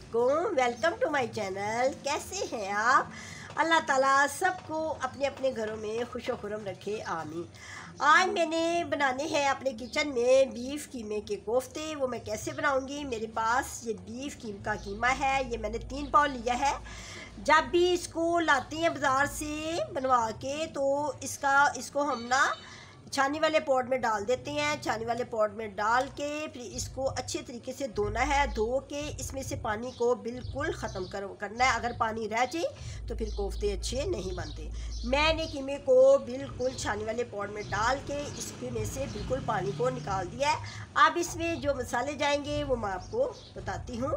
वालेकुम, welcome to my channel. कैसे हैं आप? अल्लाह ताला सबको अपने अपने घरों में खुशो खुरम रखे, आमीन। आज मैंने बनाने हैं अपने किचन में बीफ कीमे के कोफ्ते। वो मैं कैसे बनाऊंगी? मेरे पास ये बीफ कीम का कीमा है, ये मैंने 3 पाव लिया है। जब भी इसको लाते हैं बाज़ार से बनवा के तो इसको हम ना छानी वाले पॉट में डाल देते हैं। छानी वाले पॉट में डाल के फिर इसको अच्छे तरीके से धोना है। धो के इसमें से पानी को बिल्कुल ख़त्म करना है। अगर पानी रह जाए तो फिर कोफ्ते अच्छे नहीं बनते। मैंने कीमे को बिल्कुल छानी वाले पॉट में डाल के इसमें से बिल्कुल पानी को निकाल दिया है। अब इसमें जो मसाले जाएंगे वो मैं आपको बताती हूँ।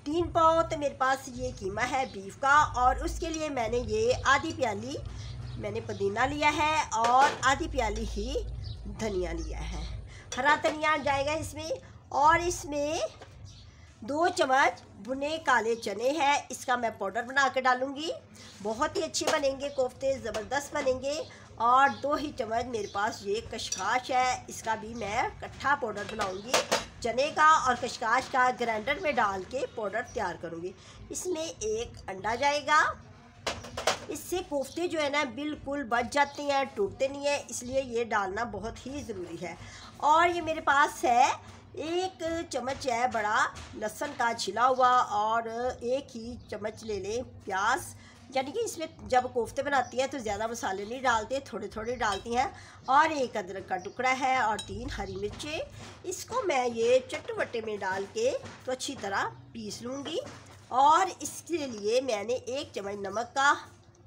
3 पाव तो मेरे पास ये कीमा है बीफ का, और उसके लिए मैंने ये आधी प्याली मैंने पुदीना लिया है और आधी प्याली ही धनिया लिया है। हरा धनिया जाएगा इसमें, और इसमें 2 चम्मच भुने काले चने हैं। इसका मैं पाउडर बना के डालूँगी। बहुत ही अच्छे बनेंगे कोफ्ते, ज़बरदस्त बनेंगे। और 2 ही चम्मच मेरे पास ये कशकाश है, इसका भी मैं इकट्ठा पाउडर बनाऊँगी। चने का और कशकाश का ग्राइंडर में डाल के पाउडर तैयार करूँगी। इसमें 1 अंडा जाएगा। इससे कोफ्ते जो है ना बिल्कुल बच जाते हैं, टूटते नहीं है, इसलिए ये डालना बहुत ही ज़रूरी है। और ये मेरे पास है 1 चम्मच है बड़ा लहसुन का छिला हुआ, और 1 ही चम्मच ले लें प्याज। यानी कि इसमें जब कोफ्ते बनाती हैं तो ज़्यादा मसाले नहीं डालते, थोड़े थोड़े डालती हैं। और 1 अदरक का टुकड़ा है और 3 हरी मिर्चें। इसको मैं ये चटवटे में डाल के तो अच्छी तरह पीस लूँगी। और इसके लिए मैंने 1 चम्मच नमक का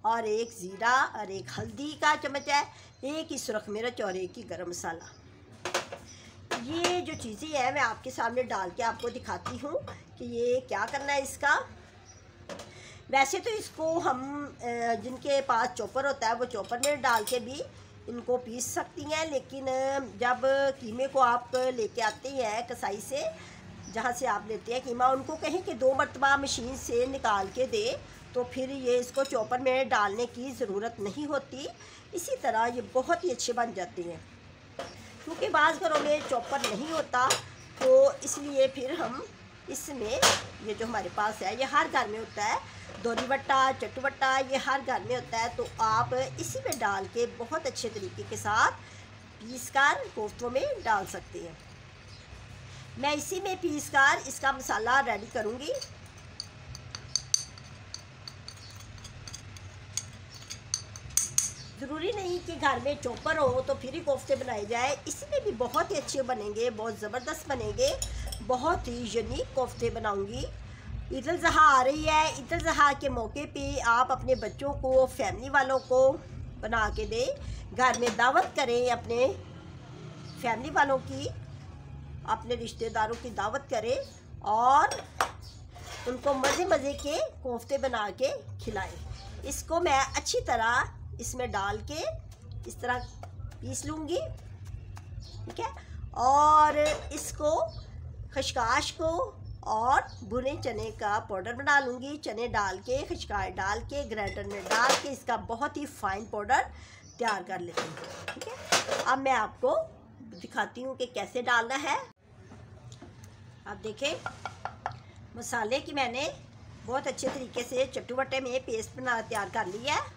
और 1 ज़ीरा और 1 हल्दी का चम्मच है, 1 ही सुरख मिर्च और 1 ही गरम मसाला। ये जो चीज़ें हैं मैं आपके सामने डाल के आपको दिखाती हूँ कि ये क्या करना है इसका। वैसे तो इसको हम जिनके पास चॉपर होता है वो चॉपर में डाल के भी इनको पीस सकती हैं, लेकिन जब कीमे को आप लेके आते हैं कसाई से, जहाँ से आप लेते हैं कीमा, उनको कहें कि 2 मरतबा मशीन से निकाल के दे, तो फिर ये इसको चॉपर में डालने की ज़रूरत नहीं होती। इसी तरह ये बहुत ही अच्छे बन जाते हैं। क्योंकि बाज़ घरों में चॉपर नहीं होता, तो इसलिए फिर हम इसमें ये जो हमारे पास है, ये हर घर में होता है, दोरीवट्टा चटवट्टा ये हर घर में होता है, तो आप इसी में डाल के बहुत अच्छे तरीके के साथ पीस कर कोफ्तों में डाल सकते हैं। मैं इसी में पीस कर इसका मसाला रेडी करूँगी। ज़रूरी नहीं कि घर में चॉपर हो तो फिर ही कोफ्ते बनाए जाए, इसी में भी बहुत ही अच्छे बनेंगे, बहुत ज़बरदस्त बनेंगे। बहुत ही यूनिक कोफ्ते बनाऊंगी। ईद उल ज़ुहा आ रही है, ईद उल ज़ुहा के मौके पे आप अपने बच्चों को, फैमिली वालों को बना के दें। घर में दावत करें, अपने फैमिली वालों की, अपने रिश्तेदारों की दावत करें और उनको मज़े मज़े के कोफ्ते बना के खिलाएं। इसको मैं अच्छी तरह इसमें डाल के इस तरह पीस लूँगी, ठीक है। और इसको खशकाश को और भुने चने का पाउडर बना लूँगी। चने डाल के, खशकाश डाल के, ग्राइंडर में डाल के इसका बहुत ही फाइन पाउडर तैयार कर लेती हूँ, ठीक है। अब मैं आपको दिखाती हूँ कि कैसे डालना है। आप देखें मसाले की मैंने बहुत अच्छे तरीके से चटवटे में पेस्ट बना तैयार कर लिया है।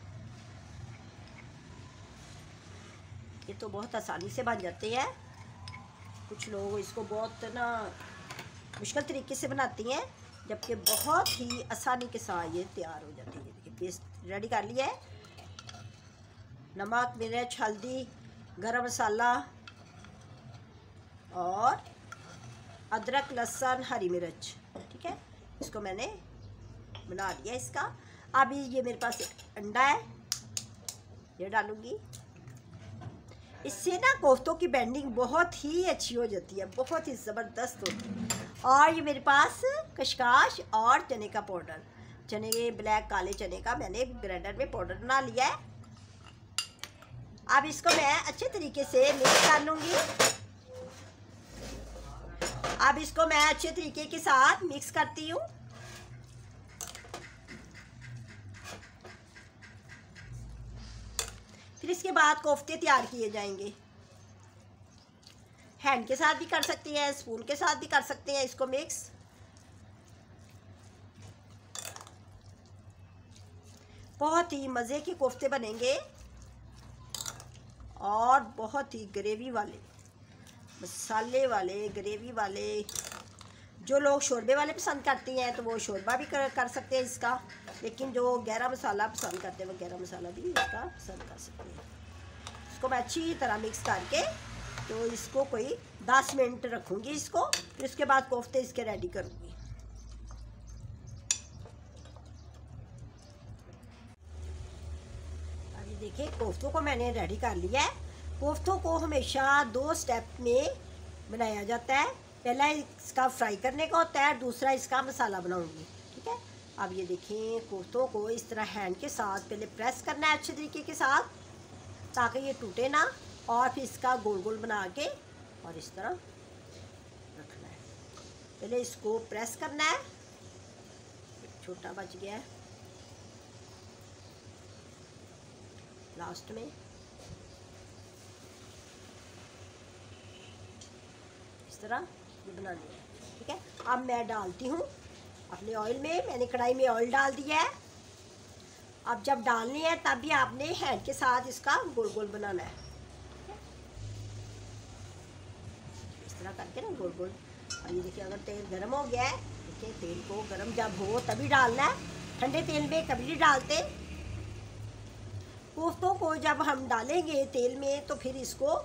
ये तो बहुत आसानी से बन जाते हैं। कुछ लोग इसको बहुत ना मुश्किल तरीके से बनाती हैं, जबकि बहुत ही आसानी के साथ ये तैयार हो जाती है। देखिए पेस्ट रेडी कर लिया है। नमक, मिर्च, हल्दी, गरम मसाला और अदरक, लहसुन, हरी मिर्च, ठीक है। इसको मैंने बना लिया इसका। अभी ये मेरे पास एक अंडा है, ये डालूँगी। इससे ना कोफ्तों की बेंडिंग बहुत ही अच्छी हो जाती है, बहुत ही ज़बरदस्त होती है। और ये मेरे पास कशकाश और चने का पाउडर, चने ब्लैक काले चने का मैंने ग्राइंडर में पाउडर बना लिया है। अब इसको मैं अच्छे तरीके से मिक्स कर लूँगी। अब इसको मैं अच्छे तरीके के साथ मिक्स करती हूँ। फिर इसके बाद कोफ्ते तैयार किए जाएंगे। हैंड के साथ भी कर सकते हैं, स्पून के साथ भी कर सकते हैं इसको मिक्स। बहुत ही मज़े के कोफ्ते बनेंगे और बहुत ही ग्रेवी वाले, मसाले वाले, ग्रेवी वाले। जो लोग शोरबे वाले पसंद करती हैं तो वो शोरबा भी कर सकते हैं इसका, लेकिन जो गहरा मसाला पसंद करते हैं वो गहरा मसाला भी इसका पसंद कर सकते हैं। इसको मैं अच्छी तरह मिक्स करके तो इसको कोई 10 मिनट रखूँगी इसको, फिर उसके बाद कोफ्ते इसके रेडी करूँगी। अभी देखिए कोफ्तों को मैंने रेडी कर लिया है। कोफ्तों को हमेशा 2 स्टेप में बनाया जाता है। पहला इसका फ्राई करने का होता है, दूसरा इसका मसाला बनाऊंगी। ठीक है, अब ये देखें कोफ्तों को इस तरह हैंड के साथ पहले प्रेस करना है अच्छे तरीके के साथ ताकि ये टूटे ना, और फिर इसका गोल गोल बना के और इस तरह रखना है। पहले इसको प्रेस करना है, छोटा बच गया है लास्ट में, इस तरह ये बनानी है। ठीक है, अब मैं डालती हूँ अपने ऑयल में। मैंने कढ़ाई में ऑयल डाल दिया है। अब जब डालनी है तब भी आपने हैंड के साथ इसका गोल गोल बनाना है। इस तरह करके ना गोल गोल। और ये देखिए अगर तेल गर्म हो गया है, देखिए तेल को गर्म जब हो तभी डालना है, ठंडे तेल में कभी नहीं डालते। कोफ्तों को जब हम डालेंगे तेल में तो फिर इसको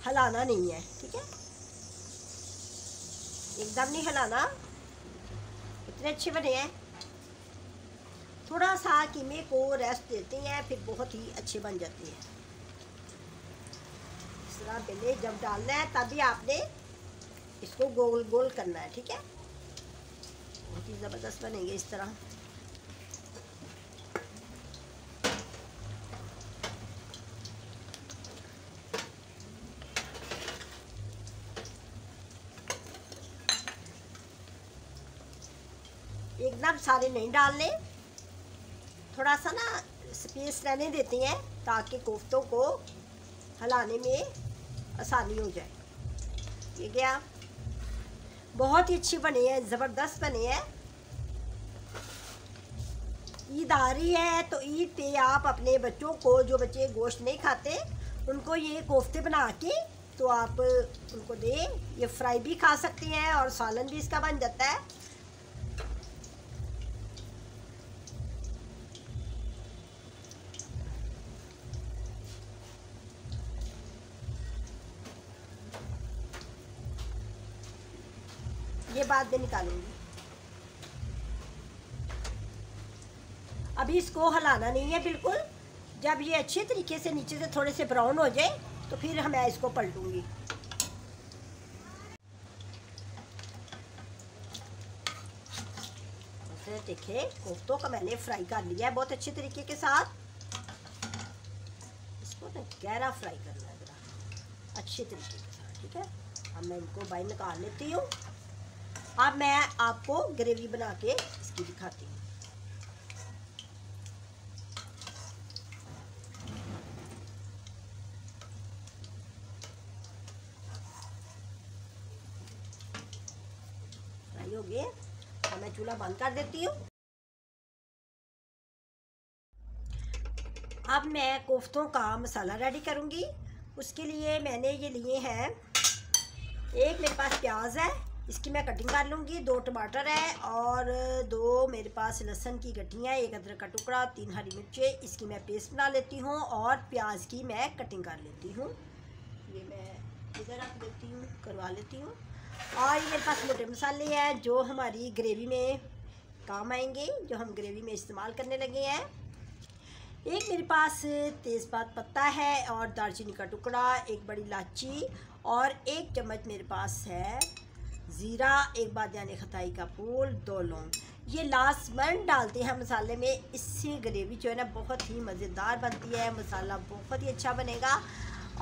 हिलाना नहीं है। ठीक है, एकदम नहीं हिलाना। इतने अच्छे बने हैं, थोड़ा सा कीमे को रेस्ट देते हैं फिर बहुत ही अच्छे बन जाते हैं। इस तरह पहले जब डालना है तभी आपने इसको गोल गोल करना है। ठीक है, बहुत ही ज़बरदस्त बनेंगे इस तरह। एकदम सारे नहीं डालने, थोड़ा सा ना स्पेस रहने देते हैं ताकि कोफ्तों को हिलाने में आसानी हो जाए। ये क्या बहुत ही अच्छी बनी है, ज़बरदस्त बनी है। ईद आ रही है तो ईद पे आप अपने बच्चों को, जो बच्चे गोश्त नहीं खाते, उनको ये कोफ्ते बना के तो आप उनको दें। ये फ्राई भी खा सकते हैं और सालन भी इसका बन जाता है। ये बाद में निकालूंगी। अभी इसको हिलाना नहीं है बिल्कुल। जब ये अच्छे तरीके से नीचे से थोड़े से ब्राउन हो जाए तो फिर मैं इसको पलटूंगी। देखिए कोफ्तों का मैंने फ्राई कर लिया है बहुत अच्छे तरीके के साथ। इसको ना गहरा फ्राई करना है जरा अच्छे तरीके के साथ। ठीक है, अब मैं इनको बाहर निकाल लेती हूँ। अब मैं आपको ग्रेवी बना के इसकी दिखाती हूँ। फ्राई हो गए, अब मैं चूल्हा बंद कर देती हूँ। अब मैं कोफ्तों का मसाला रेडी करूँगी। उसके लिए मैंने ये लिए हैं, एक मेरे पास प्याज है, इसकी मैं कटिंग कर लूँगी। 2 टमाटर है और 2 मेरे पास लहसुन की गठियाँ, 1 अदरक का टुकड़ा, 3 हरी मिर्चें, इसकी मैं पेस्ट बना लेती हूँ और प्याज की मैं कटिंग कर लेती हूँ। ये मैं इधर रख देती हूँ, करवा लेती हूँ। और ये मेरे पास मोटे मसाले हैं जो हमारी ग्रेवी में काम आएंगे, जो हम ग्रेवी में इस्तेमाल करने लगे हैं। एक मेरे पास तेज़पात पत्ता है और दालचीनी का टुकड़ा, 1 बड़ी इलायची और 1 चम्मच मेरे पास है ज़ीरा, 1 बादियान खताई का फूल, 2 लौंग। ये लास्ट में डालते हैं मसाले में। इससे ग्रेवी जो है ना बहुत ही मज़ेदार बनती है, मसाला बहुत ही अच्छा बनेगा।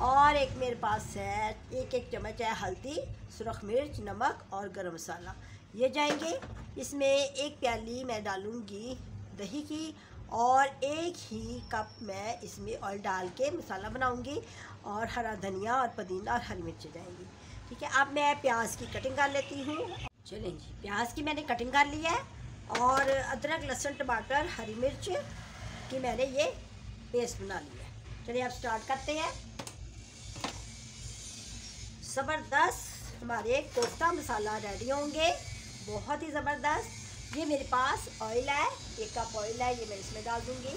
और एक मेरे पास है 1 चम्मच है हल्दी, सुरख मिर्च, नमक और गरम मसाला, ये जाएंगे। इसमें 1 प्याली मैं डालूँगी दही की और 1 ही कप मैं इसमें ऑयल डाल के मसाला बनाऊंगी और हरा धनिया और पुदीना और हरी मिर्च जाएंगी। ठीक है, अब मैं प्याज की कटिंग कर लेती हूँ। चलें जी, प्याज की मैंने कटिंग कर ली है और अदरक, लहसुन, टमाटर, हरी मिर्च कि मैंने ये पेस्ट बना लिया है। चलिए अब स्टार्ट करते हैं। ज़बरदस्त हमारे कोफ्ता मसाला रेडी होंगे, बहुत ही ज़बरदस्त। ये मेरे पास ऑयल है, 1 कप ऑयल है, ये मैं इसमें डाल दूँगी।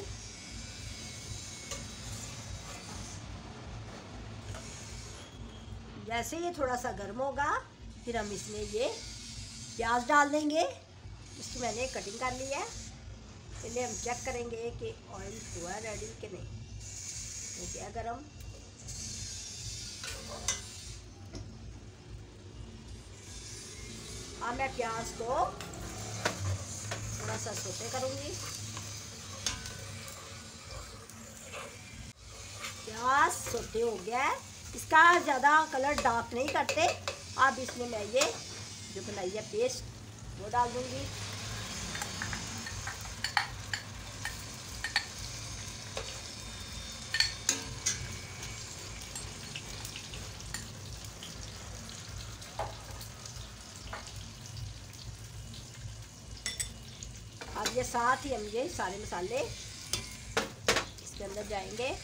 जैसे ये थोड़ा सा गर्म होगा फिर हम इसमें ये प्याज डाल देंगे। इसकी मैंने कटिंग कर ली है। पहले हम चेक करेंगे कि ऑयल हुआ है रेडी कि नहीं। हो गया गरम। अब मैं प्याज को थोड़ा सा सोते करूँगी। प्याज सोते हो गया है, इसका ज़्यादा कलर डार्क नहीं करते। अब इसमें मैं ये जो बनाई है पेस्ट वो डाल दूँगी। अब ये साथ ही हम ये सारे मसाले इसके अंदर जाएंगे।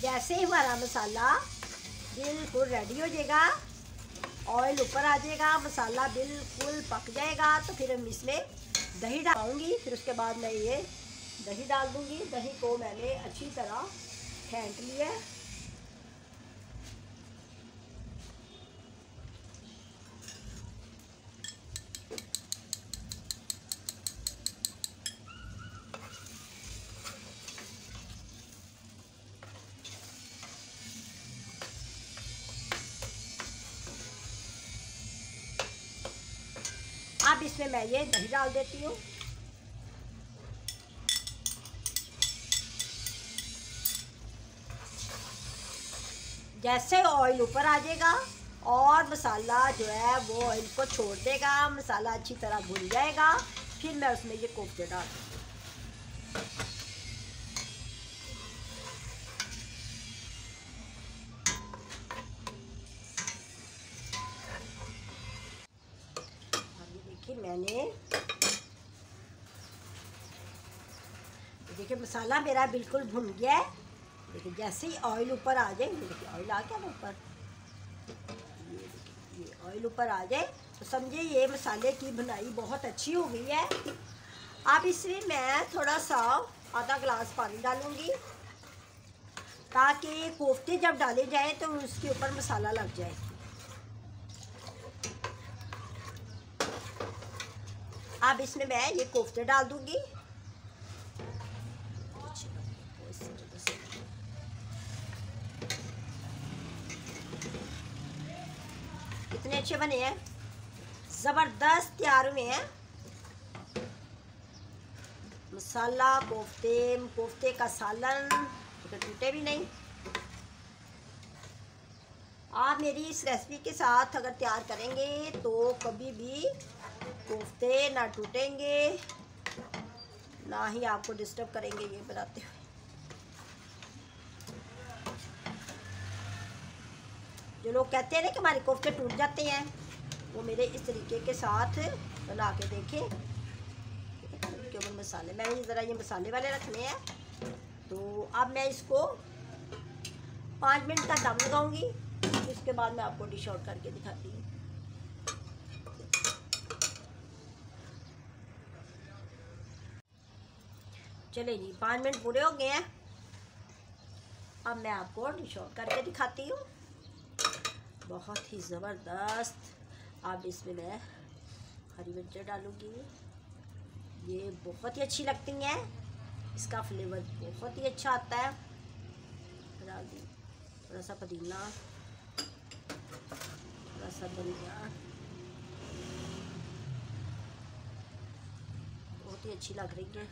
जैसे ही हमारा मसाला बिल्कुल रेडी हो जाएगा, ऑयल ऊपर आ जाएगा, मसाला बिल्कुल पक जाएगा, तो फिर हम इसमें दही डालूंगी। फिर उसके बाद मैं ये दही डाल दूंगी। दही को मैंने अच्छी तरह फेंट लिया है। अब इसमें मैं ये दही डाल देती हूँ। जैसे ऑयल ऊपर आ जाएगा और मसाला जो है वो ऑयल को छोड़ देगा, मसाला अच्छी तरह भुन जाएगा, फिर मैं उसमें ये कोफ्ते डाल दूँगी। मैंने देखिए मसाला मेरा बिल्कुल भुन गया है। देखिए जैसे ही ऑयल ऊपर आ जाए, देखिए ऑयल आ गया ना ऊपर, ये ऑयल ऊपर आ जाए तो समझे ये मसाले की भुनाई बहुत अच्छी हो गई है। अब इसमें मैं थोड़ा सा आधा गिलास पानी डालूंगी ताकि कोफ्ते जब डाले जाए तो उसके ऊपर मसाला लग जाए। अब इसमें मैं ये कोफ्ते डाल दूंगी। कितने अच्छे बने हैं, ज़बरदस्त तैयार हुए हैं। मसाला कोफ्ते, कोफ्ते का सालन तो टूटे भी नहीं। आप मेरी इस रेसिपी के साथ अगर तैयार करेंगे तो कभी भी कोफ्ते ना टूटेंगे, ना ही आपको डिस्टर्ब करेंगे ये बनाते हुए। जो लोग कहते हैं ना कि हमारे कोफ्ते टूट जाते हैं, वो मेरे इस तरीके के साथ बना के देखें। केवल मसाले मैंने ज़रा ये मसाले वाले रखने हैं। तो अब मैं इसको 5 मिनट का दम लगाऊंगी, उसके बाद मैं आपको डिश आउट करके दिखाती हूँ। चलिए जी 5 मिनट पूरे हो गए हैं। अब मैं आपको डिश आउट करके दिखाती हूँ। बहुत ही ज़बरदस्त। अब इसमें मैं हरी मिर्च डालूँगी, ये बहुत ही अच्छी लगती हैं, इसका फ्लेवर बहुत ही अच्छा आता है। डाल दी थोड़ा सा पुदीना, थोड़ा सा धनिया, बहुत ही अच्छी लग रही है।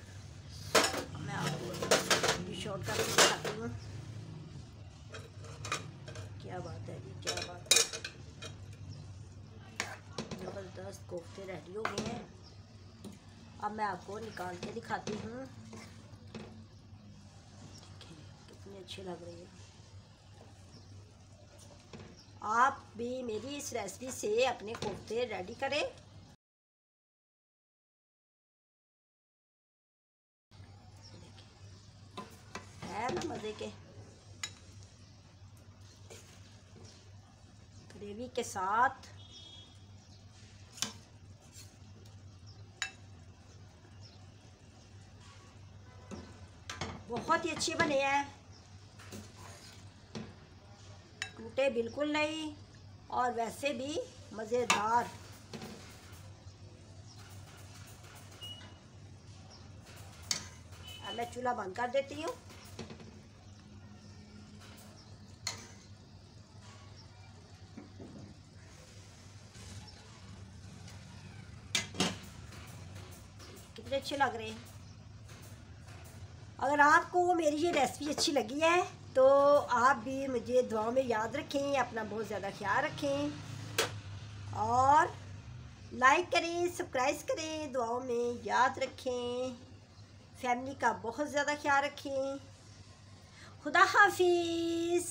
मैं आपको डिश आउट करके दिखाती हूँ। क्या बात है जी, क्या बात है, ज़बरदस्त कोफ्ते रेडी हो गए हैं। अब मैं आपको निकाल के दिखाती हूँ। कितनी अच्छी लग रही है। आप भी मेरी इस रेसिपी से अपने कोफ्ते रेडी करें। है ना मज़े के, ग्रेवी के साथ। बहुत ही अच्छे बने हैं, टूटे बिल्कुल नहीं और वैसे भी मज़ेदार। अब मैं चूल्हा बंद कर देती हूँ। कितने अच्छे लग रहे हैं। अगर आपको मेरी ये रेसिपी अच्छी लगी है तो आप भी मुझे दुआओं में याद रखें, अपना बहुत ज़्यादा ख्याल रखें और लाइक करें, सब्सक्राइब करें, दुआओं में याद रखें, फैमिली का बहुत ज़्यादा ख्याल रखें। खुदा हाफिज़।